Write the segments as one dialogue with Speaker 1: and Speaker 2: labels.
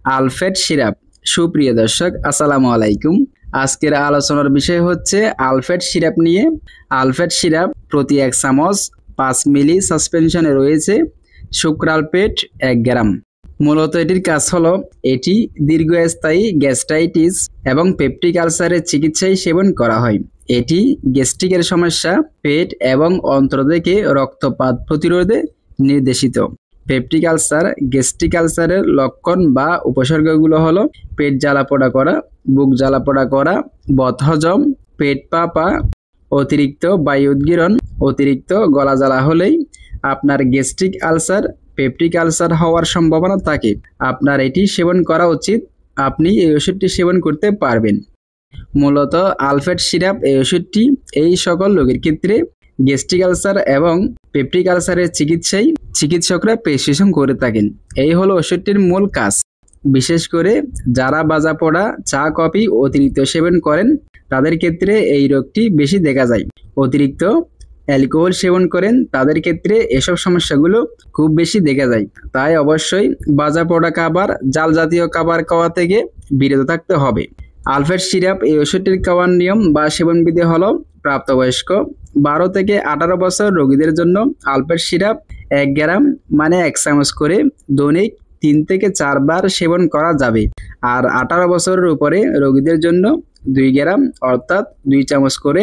Speaker 1: আলফেট syrup. সুপ্রিয় দর্শক, আসসালামু আলাইকুম। আজকের আলোচনার বিষয় হচ্ছে আলফেট সিরাপ নিয়ে। আলফেট সিরাপ প্রতি 1 চামচ 5 মিলি সাসপেনশনে রয়েছে সুক্রালপেট 1 গ্রাম। মূলত এটির কাজ হলো এটি দীর্ঘস্থায়ী গ্যাস্ট্রাইটিস এবং পেপটিক আলসারের চিকিৎসায় সেবন করা হয়। এটি গ্যাস্ট্রিকের সমস্যা, পেট এবং অন্ত্র থেকে রক্তপাত প্রতিরোধে নির্দেশিত। পেপটিক আলসার, গ্যাস্ট্রিক আলসারের লক্ষণ বা উপসর্গগুলো হলো পেট জ্বালাপোড়া করা, বুক জ্বালাপোড়া করা, বদহজম, পেট ফাঁপা, অতিরিক্ত বায়ু উদ্গীরণ, অতিরিক্ত গলা জ্বালা হলেই আপনার গ্যাস্ট্রিক আলসার, পেপটিক আলসার হওয়ার সম্ভাবনা থাকে। আপনার এটি সেবন করা উচিত। আপনি এই ওষুধটি সেবন করতে পারবেন। মূলত আলফেট সিরাপ এই ওষুধটি এই সকল রোগের ক্ষেত্রে গ্যাস্ট্রিক আলসার এবং পেপটিক আলসারের চিকিৎসায় চিকিৎসকরা প্রেসক্রিপশন করে থাকেন। এই হলো ওষুধটির মূল কাজ। বিশেষ করে যারা বাজা পোড়া, চা কফি অতিরিক্ত সেবন করেন তাদের ক্ষেত্রে এই রোগটি বেশি দেখা যায়। অতিরিক্ত অ্যালকোহল সেবন করেন তাদের ক্ষেত্রে এসব সমস্যাগুলো খুব বেশি দেখা যায়। তাই অবশ্যই বাজা পোড়া খাবার, জাল জাতীয় খাবার খাওয়া থেকে বিরত থাকতে হবে। আলফেট সিরাপ এই ওষুধটির খাওয়ার নিয়ম বা সেবনবিধি হলো প্রাপ্তবয়স্ক 12 থেকে 18 বছর রোগীদের জন্য আলফেট সিরাপ 1 গ্রাম মানে 1 চামচ করে দৈনিক 3 থেকে 4 বার সেবন করা যাবে। আর 18 বছরের উপরে রোগীদের জন্য 2 গ্রাম অর্থাৎ 2 চামচ করে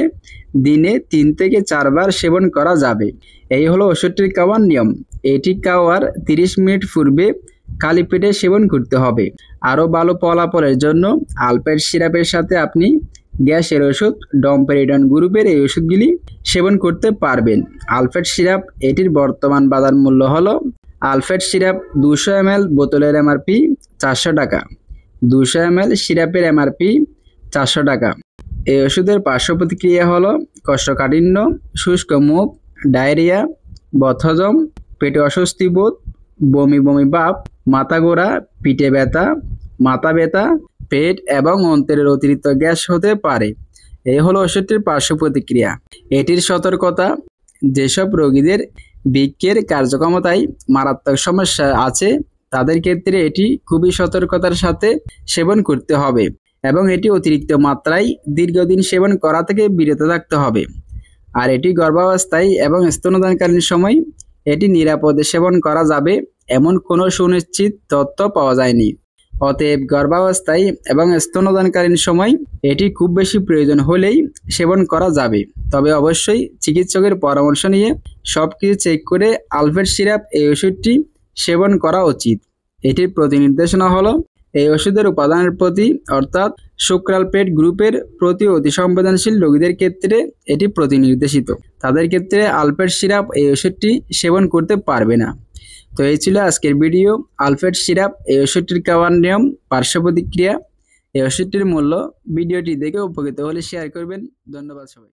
Speaker 1: দিনে 3 থেকে 4 বার সেবন করা যাবে। এই হলো ওষুধটির খাওয়ার নিয়ম। এটি খাওয়ার 30 মিনিট পূর্বে খালি পেটে সেবন করতে হবে। আরও ভালো ফলাফলের জন্য আলফেট সিরাপের সাথে আপনি গ্যাসের ওষুধ ডমপেরিডন গ্রুপের এই ওষুধগুলি সেবন করতে পারবেন। আলফেট সিরাপ এটির বর্তমান বাজার মূল্য হলো আলফেট সিরাপ 200 ml বোতলের এমআরপি 400 টাকা। 200 ml সিরাপের এমআরপি 400 টাকা। এই ওষুধের পার্শ্ব প্রতিক্রিয়া হলো কোষ্ঠকাঠিন্য, শুষ্ক মুখ, ডায়রিয়া, বদহজম, পেটে অস্বস্তি বোধ, বমি বমি ভাব, মাথা ঘোরা, পিঠে ব্যথা, মাথা ব্যথা, পেট এবং অন্ত্রের অতিরিক্ত গ্যাস হতে পারে। এই হলো ওষুধটির পার্শ্ব প্রতিক্রিয়া। এটির সতর্কতা: যেসব রোগীদের বৃক্কের কার্যক্ষমতায় মারাত্মক সমস্যা আছে তাদের ক্ষেত্রে এটি খুবই সতর্কতার সাথে সেবন করতে হবে এবং এটি অতিরিক্ত মাত্রায় দীর্ঘদিন সেবন করা থেকে বিরত থাকতে হবে। আর এটি গর্ভাবস্থায় এবং স্তন্যদানকালীন সময় এটি নিরাপদে সেবন করা যাবে এমন কোনো সুনিশ্চিত তথ্য পাওয়া যায়নি। অতএব গর্ভাবস্থায় এবং স্তন্যদানকালীন সময় এটি খুব বেশি প্রয়োজন হলেই সেবন করা যাবে। তবে অবশ্যই চিকিৎসকের পরামর্শ নিয়ে সব কিছু চেক করে আলফেট সিরাপ এই ওষুধটি সেবন করা উচিত। এটির প্রতি নির্দেশনা হলো এই ওষুধের উপাদানের প্রতি অর্থাৎ সুক্রালপেট গ্রুপের প্রতি অতি সংবেদনশীল রোগীদের ক্ষেত্রে এটি প্রতি নির্দেশিত। তাদের ক্ষেত্রে আলফেট সিরাপ এই ওষুধটি সেবন করতে পারবে না। তো এই ছিল আজকের ভিডিও। আলফেট সিরাপ এই ওষুধটির খাওয়ার নিয়ম, পার্শ্ব প্রতিক্রিয়া, এই ওষুধটির মূল্য। ভিডিওটি দেখে উপকৃত হলে শেয়ার করবেন। ধন্যবাদ সবাই।